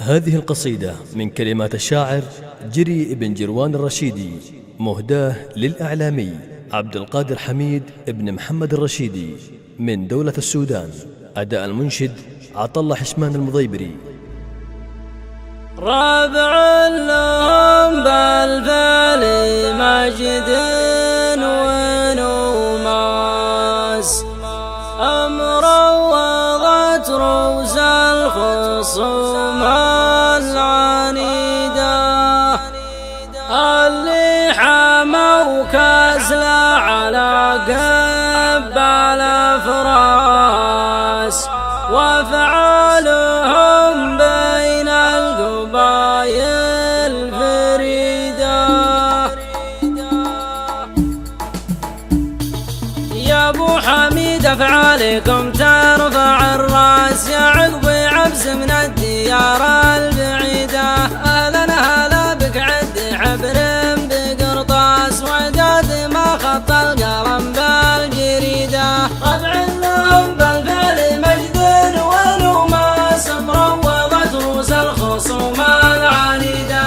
هذه القصيدة من كلمات الشاعر جري بن جروان الرشيدي، مهداة للإعلامي عبد القادر حميد بن محمد الرشيدي من دولة السودان. أداء المنشد عطلة حشمان المضيبري. رابع اللهم بالفعل مجد ونوماس، أمر وضت روز الخصوم العنيدة، اللي حموا كسلة على قب الأفراس، وفعلهم بين القبايل فريدة. يا ابو حميد افعالكم ترفع الراس، يا عقبي عبس من الديار البعيدة. اهلا هلا بك عد حبر بقرطاس، وعداد ما خط القلم بالجريدة. طبع لهم بالفعل مجد ونوماس، مروضت روس الخصوم العنيدة،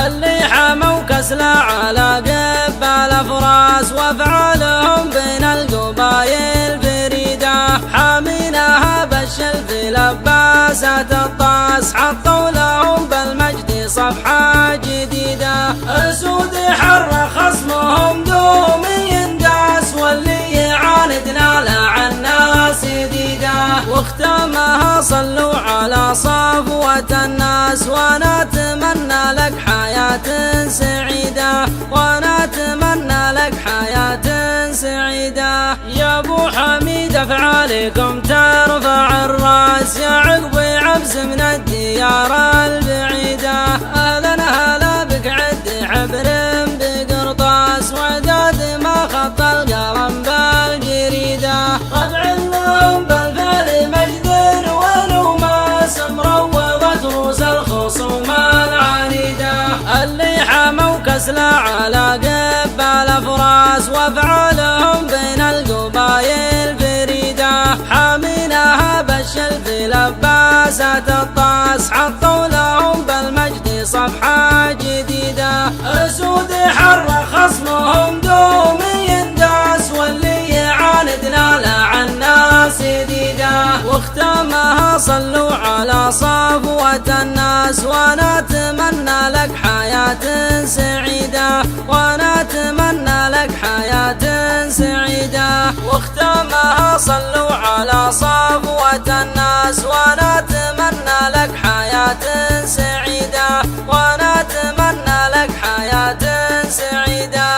اللي حموا كسلة على قب الافراس، وافعالهم بين القبايل فريدة. حامينها بالشلف لباسات الطاس، حطوا لهم بالمجد صفحة جديدة. اسود حر خصمهم دوم ينداس، واللي يعاندنا لع الناس يديده. واختامها صلوا على صفوة الناس، وانا اتمنى لك حياة سعيدة، وانا اتمنى لك حياة سعيدة. يا ابو حميد افعالكم ترفع الراس، يا عقبي عبس من الديار البعيدة. اهلا هلا بك عد حبر بقرطاس، وعداد ما خط القلم بالجريدة. طبع لهم بالفعل مجد ونوماس، مروضت روس الخصوم العنيدة، اللي حموا كسلة على قب الافراس، وافعالهم بين القبايل فريدة. حامينها بالشلف لباسات الطاس، حطوا لهم بالمجد صفحة جديدة. اسود حر خصمهم دوم ينداس، واللي يعاندنا لع الناس يديده. واختامها صلوا على صفوة الناس، وانا اتمنى لك حياة سعيدة، وانا اتمنى لك حياة سعيدة. واختامها صلوا على صفوة الناس، وانا اتمنى لك حياة سعيدة، وانا اتمنى لك حياة سعيدة.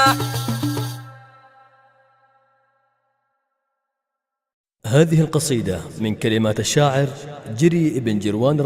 هذه القصيدة من كلمات الشاعر جري بن جروان